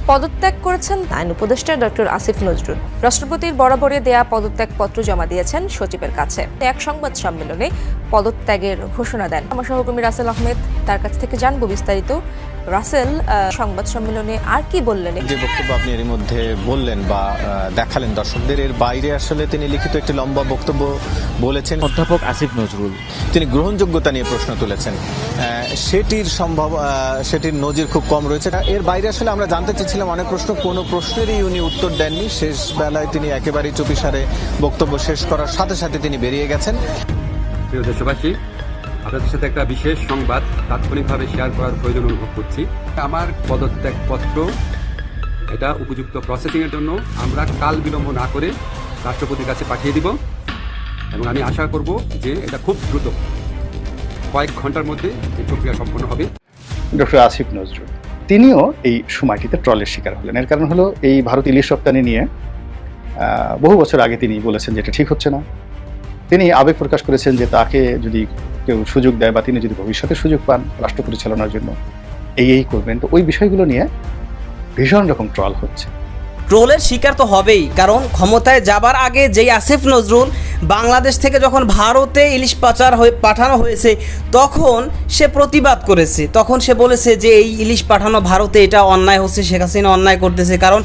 পদত্যাগ করেছেন আইন উপদেষ্টা ডক্টর আসিফ নজরুল। রাষ্ট্রপতির বরাবরে দেয়া পদত্যাগপত্র জমা দিয়েছেন সচিবের কাছে। এক সংবাদ সম্মেলনে পদত্যাগের ঘোষণা দেন আমার সহকর্মী রাসেল আহমেদ। তার কাছ থেকে জানবো বিস্তারিত। রাসেল, সংবাদ সম্মেলনে আর কি বললেন? যে বক্তব্য আপনি এর মধ্যে বললেন বা দেখালেন দর্শকদের, এর বাইরে আসলে তিনি লিখিত একটি লম্বা বক্তব্য বলেছেন। অধ্যাপক আসিফ নজরুল তিনি গ্রহণযোগ্যতা নিয়ে প্রশ্ন তুলেছেন, সেটির নজির খুব কম রয়েছে। এর বাইরে আসলে আমরা জানতে চেয়েছিলাম অনেক প্রশ্ন, কোনো প্রশ্নেরই উনি উত্তর দেননি। শেষ বেলায় তিনি একেবারেই চুপিসারে বক্তব্য শেষ করার সাথে সাথে তিনি বেরিয়ে গেছেন। প্রিয় দেশবাসী, আপনাদের সাথে একটা বিশেষ সংবাদ তাৎক্ষণিকভাবে শেয়ার করার প্রয়োজন অনুভব করছি। আমার পদত্যাগপত্র এটা উপযুক্ত প্রসেসিংয়ের জন্য আমরা কাল বিলম্ব না করে রাষ্ট্রপতির কাছে পাঠিয়ে দিব এবং আমি আশা করব যে এটা খুব দ্রুত কয়েক ঘন্টার মধ্যে এই প্রক্রিয়া সম্পন্ন হবে। ডক্টর আসিফ নজরুল তিনিও এই সময়টিতে ট্রলের শিকার হলেন। এর কারণ হলো এই ভারত ইলিশ রপ্তানি নিয়ে বহু বছর আগে তিনি বলেছেন যে এটা ঠিক হচ্ছে না। তিনি আবেগ প্রকাশ করেছেন যে তাকে যদি কেউ সুযোগ দেয় বা তিনি যদি ভবিষ্যতে সুযোগ পান রাষ্ট্র পরিচালনার জন্য এই করবেন। তো ওই বিষয়গুলো নিয়ে ভীষণ রকম ট্রল হচ্ছে। ট্রোলের শিকার তো হবেই, কারণ ক্ষমতায় যাবার আগে যেই আসিফ নজরুল বাংলাদেশ থেকে যখন ভারতে ইলিশ পাঠানো হয়েছে তখন সে প্রতিবাদ করেছে। তখন সে বলেছে যে এই ইলিশ পাঠানো ভারতে এটা অন্যায় হচ্ছে, শেখ হাসিনা অন্যায় করতেছে। কারণ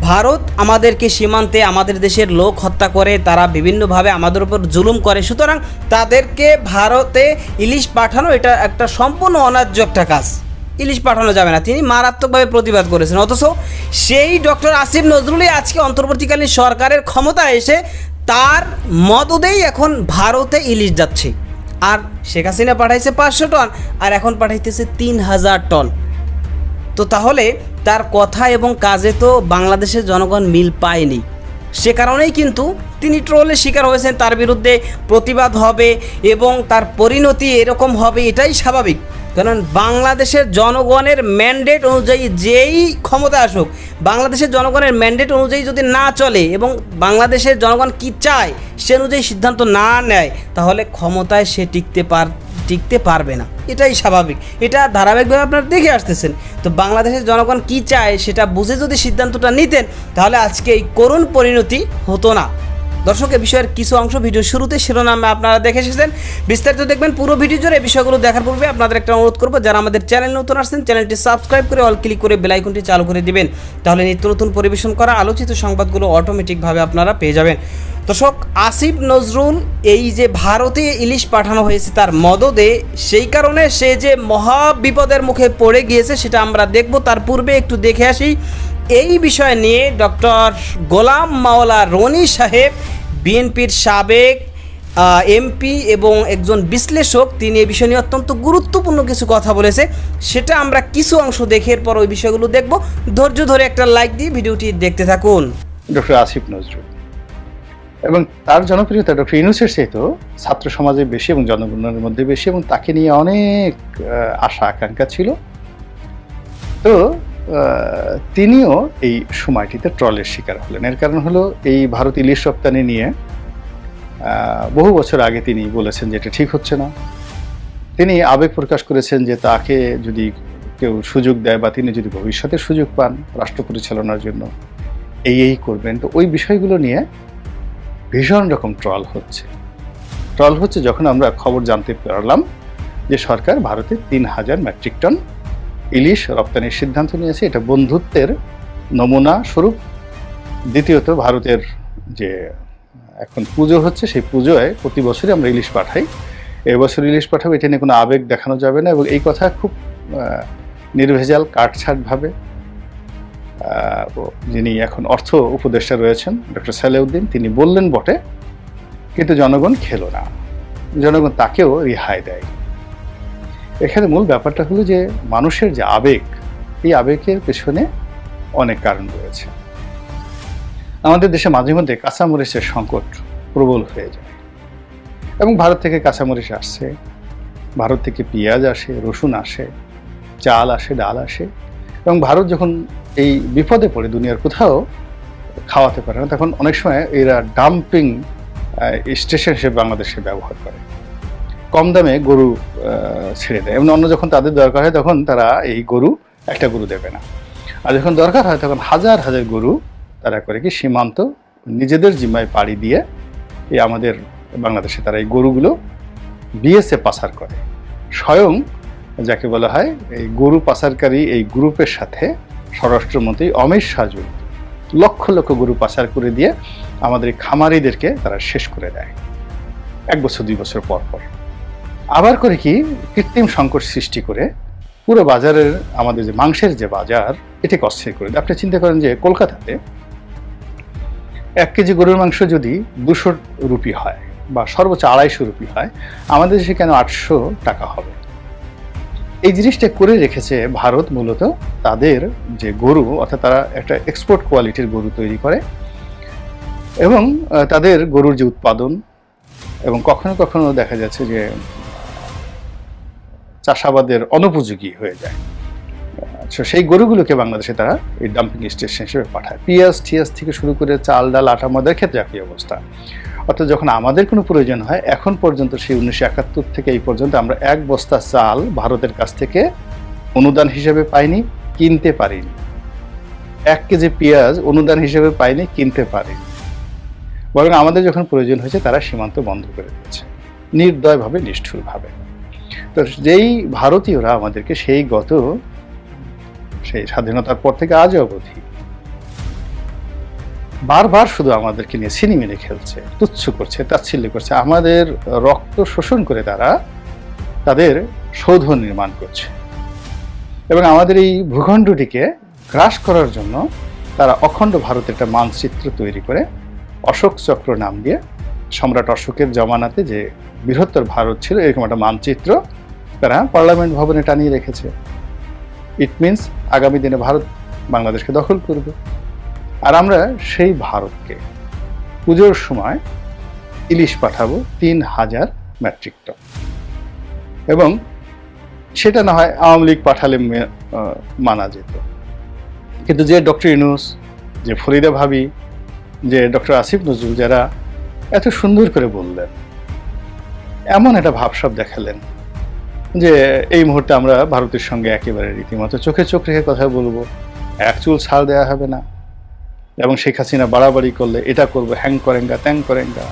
ভারত আমাদেরকে সীমান্তে আমাদের দেশের লোক হত্যা করে, তারা বিভিন্নভাবে আমাদের উপর জুলুম করে। সুতরাং তাদেরকে ভারতে ইলিশ পাঠানো এটা একটা সম্পূর্ণ অন্যায্য একটা কাজ, ইলিশ পাঠানো যাবে না। তিনি মারাত্মকভাবে প্রতিবাদ করেছেন। অথচ সেই ডক্টর আসিফ নজরুলই আজকে অন্তর্বর্তীকালীন সরকারের ক্ষমতা এসে তার মদদেই এখন ভারতে ইলিশ যাচ্ছে। আর শেখ হাসিনা পাঠাইছে 500 টন আর এখন পাঠাইতেছে 3000 টন। তো তাহলে তার কথা এবং কাজে তো বাংলাদেশের জনগণ মিল পায়নি। সে কারণেই কিন্তু তিনি ট্রোলের শিকার হয়েছেন। তার বিরুদ্ধে প্রতিবাদ হবে এবং তার পরিণতি এরকম হবে, এটাই স্বাভাবিক। কারণ বাংলাদেশের জনগণের ম্যান্ডেট অনুযায়ী যেই ক্ষমতা আসুক, বাংলাদেশের জনগণের ম্যান্ডেট অনুযায়ী যদি না চলে এবং বাংলাদেশের জনগণ কি চায় সে অনুযায়ী সিদ্ধান্ত না নেয়, তাহলে ক্ষমতায় সে টিকতে পারবে না। এটাই স্বাভাবিক, এটা ধারাবাহিকভাবে আপনারা দেখে আসতেছেন। তো বাংলাদেশের জনগণ কি চায় সেটা বুঝে যদি সিদ্ধান্তটা নিতেন তাহলে আজকে এই করুণ পরিণতি হতো না। দর্শক, এই বিষয়ের কিছু অংশ ভিডিও শুরুতে শিরোনামে আপনারা দেখে এসেছেন, বিস্তারিত দেখবেন পুরো ভিডিও জুড়ে। এই বিষয়গুলো দেখার পূর্বে আপনাদের একটা অনুরোধ করবো, যারা আমাদের চ্যানেল নতুন আসছেন চ্যানেলটি সাবস্ক্রাইব করে অল ক্লিক করে বেল আইকনটি চালু করে দিবেন। তাহলে নিত্য নতুন পরিবেশন করা আলোচিত সংবাদগুলো অটোমেটিকভাবে আপনারা পেয়ে যাবেন। দর্শক, আসিফ নজরুল এই যে ভারতে ইলিশ পাঠানো হয়েছে তার মদদে, সেই কারণে সে যে মহা বিপদের মুখে পড়ে গিয়েছে সেটা আমরা দেখব। তার পূর্বে একটু দেখে আসি এই বিষয় নিয়ে ডক্টর গোলাম মাওলা রনি সাহেব, বিএনপির সাবেক এমপি এবং একজন বিশ্লেষক, তিনি এই বিষয় নিয়ে অত্যন্ত গুরুত্বপূর্ণ কিছু কথা বলেছে। সেটা আমরা কিছু অংশ দেখে এরপর ওই বিষয়গুলো দেখব। ধৈর্য ধরে একটা লাইক দিয়ে ভিডিওটি দেখতে থাকুন। ডক্টর আসিফ নজরুল এবং তার জনপ্রিয়তা ডক্টর ইউনূসের চাইতে ছাত্র সমাজে বেশি এবং জনগণের মধ্যে বেশি, এবং তাকে নিয়ে অনেক আশা আকাঙ্ক্ষা ছিল। তো তিনিও এই সময়টিতে ট্রলের শিকার হলেন। এর কারণ হলো এই ভারত ইলিশ রপ্তানি নিয়ে বহু বছর আগে তিনি বলেছেন যে এটা ঠিক হচ্ছে না। তিনি আবেগ প্রকাশ করেছেন যে তাকে যদি কেউ সুযোগ দেয় বা তিনি যদি ভবিষ্যতে সুযোগ পান রাষ্ট্র পরিচালনার জন্য এই করবেন। তো ওই বিষয়গুলো নিয়ে ভীষণ রকম ট্রল হচ্ছে যখন আমরা খবর জানতে পারলাম যে সরকার ভারতে 3000 মেট্রিক টন ইলিশ রপ্তানির সিদ্ধান্ত নিয়েছে। এটা বন্ধুত্বের নমুনা স্বরূপ। দ্বিতীয়ত, ভারতের যে এখন পুজো হচ্ছে সেই পুজোয় প্রতি বছরই আমরা ইলিশ পাঠাই। এবছর ইলিশ পাঠাবো, এটা নিয়ে কোনো আবেগ দেখানো যাবে না। এবং এই কথা খুব নির্ভেজাল কাটছাটভাবে যিনি এখন অর্থ উপদেষ্টা রয়েছেন ডক্টর সালেউদ্দিন, তিনি বললেন বটে, কিন্তু জনগণ খেলো না, জনগণ তাকেও রেহাই দেয়। এখানে মূল ব্যাপারটা হলো যে মানুষের যে আবেগ, এই আবেগের পেছনে অনেক কারণ রয়েছে। আমাদের দেশে মাঝে মধ্যে কাঁচামরিচের সংকট প্রবল হয়ে যায় এবং ভারত থেকে কাঁচামরিচ আসছে, ভারত থেকে পেঁয়াজ আসে, রসুন আসে, চাল আসে, ডাল আসে। এবং ভারত যখন এই বিপদে পড়ে দুনিয়ার কোথাও খাওয়াতে পারে না, তখন অনেক সময় এরা ডাম্পিং স্টেশন হিসেবে বাংলাদেশে ব্যবহার করে, কম দামে গরু ছেড়ে দেয়। এবং অন্য যখন তাদের দরকার হয় তখন তারা এই একটা গরু দেবে না। আর যখন দরকার হয় তখন হাজার হাজার গরু তারা করে কি সীমান্ত নিজেদের জিম্মায় পাড়ি দিয়ে এই আমাদের বাংলাদেশে তারা এই গরুগুলো বিএসএ পাচার করে। স্বয়ং যাকে বলা হয় এই গরু পাচারকারী এই গ্রুপের সাথে স্বরাষ্ট্রমন্ত্রী অমিত শাহ জড়িত। লক্ষ লক্ষ গরু পাচার করে দিয়ে আমাদের এই খামারিদেরকে তারা শেষ করে দেয় 1 বছর 2 বছর পর পর। আবার করে কি কৃত্রিম সংকট সৃষ্টি করে পুরো বাজারের আমাদের যে মাংসের যে বাজার এটাকে অস্থির করে দেয়। আপনি চিন্তা করেন যে কলকাতাতে 1 কেজি গরুর মাংস যদি 200 রুপি হয় বা সর্বোচ্চ 250 রুপি হয়, আমাদের দেশে কেন 800 টাকা হবে? এই জিনিসটা করে রেখেছে ভারত। মূলত তাদের যে গরু, অর্থাৎ তারা একটা এক্সপোর্ট কোয়ালিটির গরু তৈরি করে এবং তাদের গরুর যে উৎপাদন এবং কখনো কখনো দেখা যাচ্ছে যে চাষাবাদের অনুপযোগী হয়ে যায়। সেই গরুগুলোকে বাংলাদেশে তারা এই ডাম্পিং স্টেশন হিসেবে পাঠায়। পেঁয়াজ টিয়াজ থেকে শুরু করে চাল ডাল আটা মদের ক্ষেত্রে একই অবস্থা। অর্থাৎ যখন আমাদের কোনো প্রয়োজন হয়, এখন পর্যন্ত সেই 1971 থেকে এই পর্যন্ত আমরা 1 বস্তা চাল ভারতের কাছ থেকে অনুদান হিসেবে পাইনি, কিনতে পারিনি। 1 কেজি পেঁয়াজ অনুদান হিসেবে পাইনি, কিনতে পারিনি। বরং আমাদের যখন প্রয়োজন হয়েছে তারা সীমান্ত বন্ধ করে দিয়েছে নির্দয়ভাবে, নিষ্ঠুরভাবে। তো যেই ভারতীয়রা আমাদেরকে সেই স্বাধীনতার পর থেকে আজ অবধি বারবার শুধু আমাদেরকে নিয়ে ছিনিমিনি খেলছে, তুচ্ছ করছে, তাচ্ছিল্য করছে, আমাদের রক্ত শোষণ করে তারা তাদের সৌধ নির্মাণ করছে এবং আমাদের এই ভূখণ্ডটিকে গ্রাস করার জন্য তারা অখণ্ড ভারতের একটা মানচিত্র তৈরি করে অশোক চক্র নাম দিয়ে, সম্রাট অশোকের জমানাতে যে বৃহত্তর ভারত ছিল এরকম একটা মানচিত্র তারা পার্লামেন্ট ভবনে টানিয়ে রেখেছে। ইট মিনস আগামী দিনে ভারত বাংলাদেশকে দখল করবে। আর আমরা সেই ভারতকে পুজোর সময় ইলিশ পাঠাবো 3000 মেট্রিক টন, এবং সেটা না হয় আওয়ামী লীগ পাঠালে মানা যেত। কিন্তু যে ডক্টর ইউনূস, যে ফরিদা ভাবি, যে ডক্টর আসিফ নজরুল, যারা এত সুন্দর করে বললেন, এমন একটা ভাবসাব দেখালেন যে এই মুহূর্তে আমরা ভারতের সঙ্গে একেবারে রীতিমতো চোখে চোখ রেখে কথা বলবো, 1 চুল ছাড় দেওয়া হবে না, এবং শেখ হাসিনা বাড়াবাড়ি করলে এটা করবো, হ্যাং করেঙ্গা ত্যাং করেঙ্গা,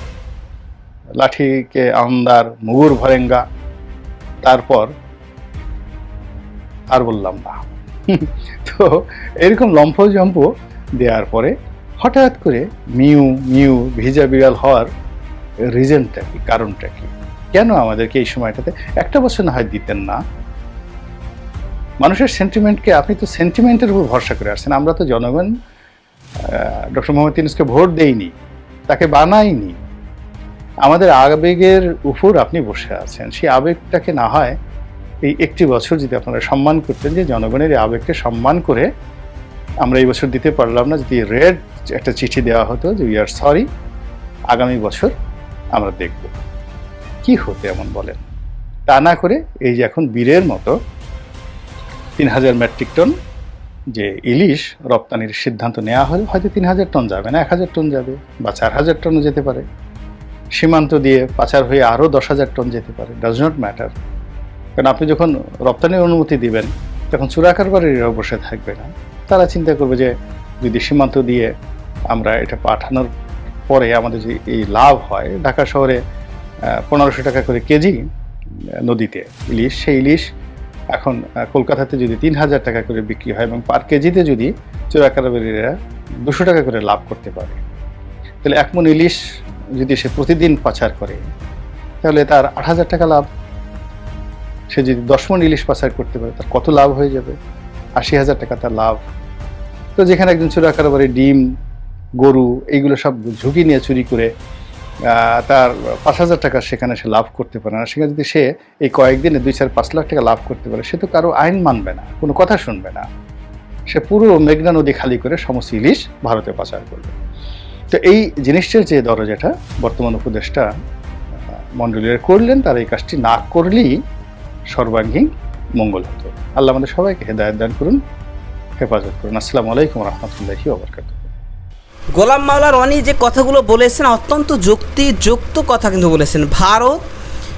লাঠিকে আন্দার মুগুর ভরেঙ্গা। তারপর আর বললাম না। তো এরকম লম্ফজম্প দেওয়ার পরে হঠাৎ করে মিউ মিউ ভিজা বিড়াল হওয়ার রিজনটা কি, কারণটা কি? কেন আমাদেরকে এই সময়টাতে 1 বছর না হয় দিতেন না? মানুষের সেন্টিমেন্টকে, আপনি তো সেন্টিমেন্টের উপর ভরসা করে আসছেন। আমরা তো জনগণ ডক্টর মোহাম্মদ ইউনূসকে ভোট দেইনি, তাকে বানাইনি। আমাদের আবেগের উপর আপনি বসে আছেন। সেই আবেগটাকে না হয় এই 1 বছর যদি আপনারা সম্মান করতেন, যে জনগণের এই আবেগকে সম্মান করে আমরা এই বছর দিতে পারলাম না, যদি রেড একটা চিঠি দেওয়া হতো যে উই আর সরি, আগামী বছর আমরা দেখব কি হতে, এমন বলেন। তা না করে এই যে এখন বীরের মতো 3000 মেট্রিক টন যে ইলিশ রপ্তানির সিদ্ধান্ত নেওয়া হলো, হয়তো 3000 টন যাবে না, 1000 টন যাবে, বা 4000 টনও যেতে পারে। সীমান্ত দিয়ে পাচার হয়ে আরও 10,000 টন যেতে পারে, ডাজ নট ম্যাটার। কারণ আপনি যখন রপ্তানির অনুমতি দিবেন তখন চোরাকারবারিরাও বসে থাকবে না। তারা চিন্তা করবে যে যদি সীমান্ত দিয়ে আমরা এটা পাঠানোর পরে আমাদের যে এই লাভ হয়, ঢাকা শহরে 1500 টাকা করে কেজি নদীতে ইলিশ, সেই ইলিশ এখন কলকাতাতে যদি 3000 টাকা করে বিক্রি হয় এবং পার কেজিতে যদি চোরাকারবারিরা 200 টাকা করে লাভ করতে পারে, তাহলে 1 মণ ইলিশ যদি সে প্রতিদিন পাচার করে তাহলে তার 8000 টাকা লাভ। সে যদি 10 মণ ইলিশ পাচার করতে পারে তার কত লাভ হয়ে যাবে? 80,000 টাকা তার লাভ। তো যেখানে একজন চোরাকারবারি ডিম, গরু এইগুলো সব ঝুঁকি নিয়ে চুরি করে তার 5,000 টাকা সেখানে সে লাভ করতে পারে না, সেখানে যদি সে এই কয়েকদিনে 2-4-5 লাখ টাকা লাভ করতে পারে, সে তো কারো আইন মানবে না, কোনো কথা শুনবে না। সে পুরো মেঘনা নদী খালি করে সমস্ত ইলিশ ভারতে পাচার করবে। তো এই জিনিসটার যে দরজাটা বর্তমান উপদেষ্টা মণ্ডলীরা করলেন, তারা এই কাজটি না করলেই সর্বাঙ্গীন মঙ্গল হতো। আল্লাহ আমাদের সবাইকে হেদায়েত দান করুন, হেফাজত করুন। আসসালামু আলাইকুম ওয়া রাহমাতুল্লাহি ওয়া বারাকাতুহু। গোলাম মাওলা রনি যে কথাগুলো বলেছেন অত্যন্ত যুক্তিযুক্ত কথা কিন্তু বলেছেন। ভারত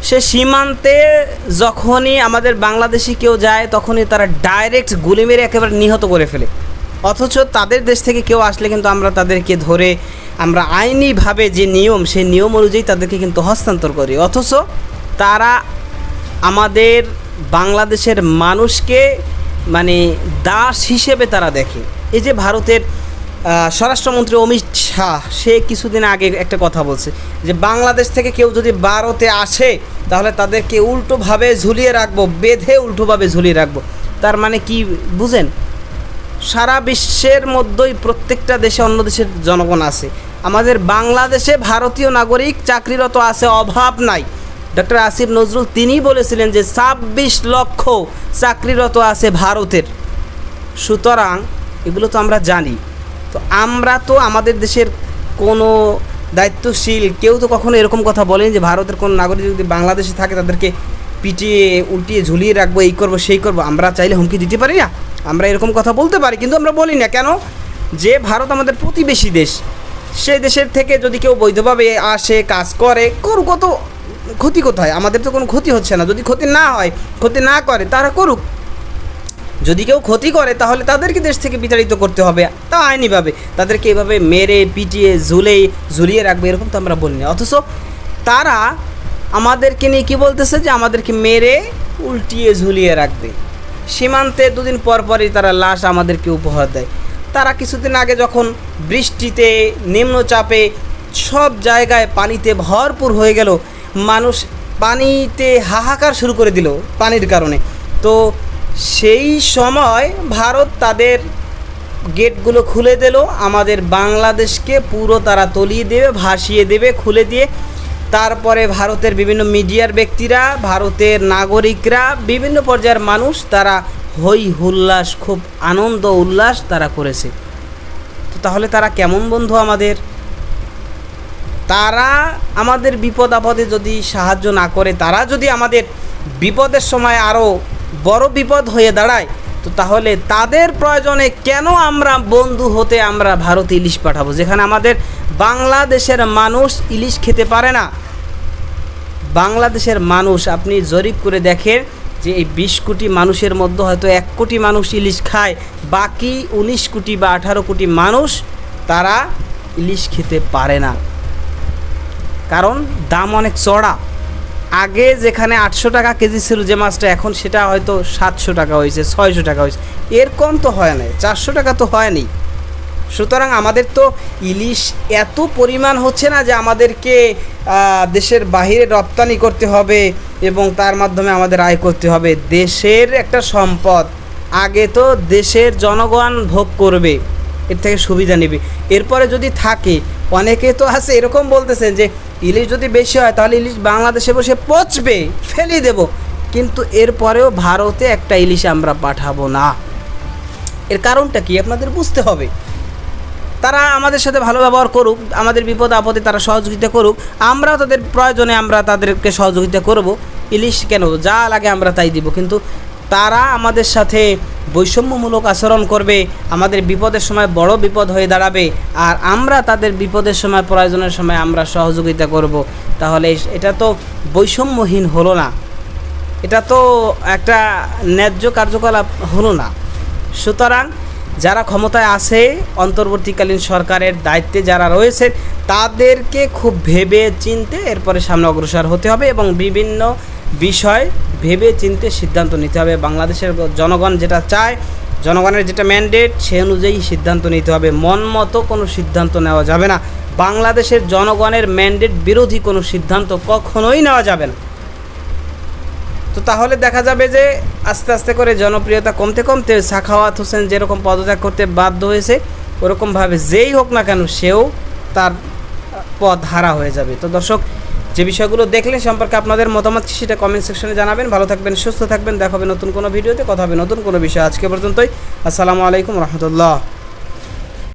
সে সীমান্তে যখনই আমাদের বাংলাদেশি কেউ যায় তখনই তারা ডাইরেক্ট গুলি মেরে একেবারে নিহত করে ফেলে। অথচ তাদের দেশ থেকে কেউ আসলে কিন্তু আমরা তাদেরকে ধরে আমরা আইনিভাবে যে নিয়ম সেই নিয়ম অনুযায়ী তাদেরকে কিন্তু হস্তান্তর করি, অথচ তারা আমাদের বাংলাদেশের মানুষকে মানে দাস হিসেবে তারা দেখে। এই যে ভারতের স্বরাষ্ট্রমন্ত্রী অমিত শাহ, সে কিছুদিন আগে একটা কথা বলছে যে বাংলাদেশ থেকে কেউ যদি ভারতে আসে তাহলে তাদেরকে উল্টোভাবে ঝুলিয়ে রাখবো, বেঁধে উল্টোভাবে ঝুলিয়ে রাখবো। তার মানে কি বুঝেন? সারা বিশ্বের মধ্যেই প্রত্যেকটা দেশে অন্য দেশের জনগণ আছে, আমাদের বাংলাদেশে ভারতীয় নাগরিক চাকরিরত আছে, অভাব নাই। ডক্টর আসিফ নজরুল তিনি বলেছিলেন যে 26 লক্ষ চাকরিরত আছে ভারতের। সুতরাং এগুলো তো আমরা জানি। তো আমরা তো আমাদের দেশের কোনো দায়িত্বশীল কেউ তো কখনো এরকম কথা বলেনি যে ভারতের কোনো নাগরিক যদি বাংলাদেশে থাকে তাদেরকে পিটিয়ে উল্টিয়ে ঝুলিয়ে রাখবো, এই করবো সেই করবো। আমরা চাইলে হুমকি দিতে পারি না, আমরা এরকম কথা বলতে পারি, কিন্তু আমরা বলি না। কেন? যে ভারত আমাদের প্রতিবেশী দেশ, সেই দেশের থেকে যদি কেউ বৈধভাবে আসে, কাজ করে, করুক, তো ক্ষতি কোথায়? আমাদের তো কোনো ক্ষতি হচ্ছে না। যদি ক্ষতি না হয়, ক্ষতি না করে, তারা করুক। যদি কেউ ক্ষতি করে তাহলে তাদেরকে দেশ থেকে বিতাড়িত করতে হবে, তা আইনিভাবে। তাদেরকে এভাবে মেরে পিটিয়ে ঝুলিয়ে রাখবে এরকম তো আমরা বলি না। অথচ তারা আমাদেরকে নিয়ে কী বলতেছে যে আমাদেরকে মেরে উল্টিয়ে ঝুলিয়ে রাখবে। সীমান্তে দুদিন পর পরই তারা লাশ আমাদেরকে উপহার দেয়। তারা কিছুদিন আগে যখন বৃষ্টিতে, নিম্নচাপে সব জায়গায় পানিতে ভরপুর হয়ে গেল, মানুষ পানিতে হাহাকার শুরু করে দিল পানির কারণে, তো সেই সময় ভারত তাদের গেটগুলো খুলে দিল, আমাদের বাংলাদেশকে পুরো তারা তলিয়ে দেবে, ভাসিয়ে দেবে, খুলে দিয়ে তারপরে ভারতের বিভিন্ন মিডিয়ার ব্যক্তিরা, ভারতের নাগরিকরা, বিভিন্ন পর্যায়ের মানুষ তারা হই হুল্লাস, খুব আনন্দ উল্লাস তারা করেছে। তো তাহলে তারা কেমন বন্ধু আমাদের? তারা আমাদের বিপদ আপদে যদি সাহায্য না করে, তারা যদি আমাদের বিপদের সময় আরও বড় বিপদ হয়ে দাঁড়ায়, তো তাহলে তাদের প্রয়োজনে কেন আমরা বন্ধু হতে আমরা ভারতে ইলিশ পাঠাবো, যেখানে আমাদের বাংলাদেশের মানুষ ইলিশ খেতে পারে না। বাংলাদেশের মানুষ, আপনি জরিপ করে দেখেন যে এই 20 কোটি মানুষের মধ্যে হয়তো 1 কোটি মানুষ ইলিশ খায়, বাকি 19 কোটি বা 18 কোটি মানুষ তারা ইলিশ খেতে পারে না। কারণ দাম অনেক চড়া। আগে যেখানে 800 টাকা কেজি ছিল যে মাছটা, এখন সেটা হয়তো 700 টাকা হয়েছে, 600 টাকা হয়েছে, এর কম তো হয় না, 400 টাকা তো হয়নি। সুতরাং আমাদের তো ইলিশ এত পরিমাণ হচ্ছে না যে আমাদেরকে দেশের বাহিরে রপ্তানি করতে হবে এবং তার মাধ্যমে আমাদের আয় করতে হবে। দেশের একটা সম্পদ, আগে তো দেশের জনগণ ভোগ করবে, এর থেকে সুবিধা নেবে। এরপরে যদি থাকে, অনেকে তো আছে এরকম বলতেছেন যে ইলিশ যদি বেশি হয় তাহলে ইলিশ বাংলাদেশে বসে পচবে, ফেলে দেব, কিন্তু এরপরেও ভারতে একটা ইলিশ আমরা পাঠাবো না। এর কারণটা কি আপনাদের বুঝতে হবে। তারা আমাদের সাথে ভালো ব্যবহার করুক, আমাদের বিপদ আপদে তারা সহযোগিতা করুক, আমরাও তাদের প্রয়োজনে আমরা তাদেরকে সহযোগিতা করব। ইলিশ কেন, যা লাগে আমরা তাই দিব, কিন্তু তারা আমাদের সাথে বৈষম্যমূলক আচরণ করবে, আমাদের বিপদের সময় বড় বিপদ হয়ে দাঁড়াবে, আর আমরা তাদের বিপদের সময়, প্রয়োজনের সময় আমরা সহযোগিতা করব। তাহলে এটা তো বৈষম্যহীন হলো না, এটা তো একটা ন্যায্য কার্যকলাপ হলো না। সুতরাং যারা ক্ষমতায় আছে, অন্তর্বর্তীকালীন সরকারের দায়িত্বে যারা রয়েছে, তাদেরকে খুব ভেবে চিনতে এরপরে সামনে অগ্রসর হতে হবে এবং বিভিন্ন বিষয় ভেবে চিনতে সিদ্ধান্ত নিতে হবে। বাংলাদেশের জনগণ যেটা চায়, জনগণের যেটা ম্যান্ডেট, সে অনুযায়ী সিদ্ধান্ত নিতে হবে। মন মতো কোনো সিদ্ধান্ত নেওয়া যাবে না। বাংলাদেশের জনগণের ম্যান্ডেট বিরোধী কোনো সিদ্ধান্ত কখনোই নেওয়া যাবে না। তো তাহলে দেখা যাবে যে আস্তে আস্তে করে জনপ্রিয়তা কমতে কমতে সাখাওয়াত হোসেন যেরকম পদত্যাগ করতে বাধ্য হয়েছে, ওরকমভাবে যেই হোক না কেন সেও তার পদ হারা হয়ে যাবে। তো দর্শক, যে বিষয়গুলো দেখলে সম্পর্কে আপনাদের মতামত সেটা কমেন্ট সেকশনে জানাবেন। ভালো থাকবেন, সুস্থ থাকবেন, দেখা হবে নতুন কোনো ভিডিওতে, কথা হবে নতুন কোনো বিষয়। আজকে পর্যন্তই, আসসালামু আলাইকুম রহমতুল্লাহ।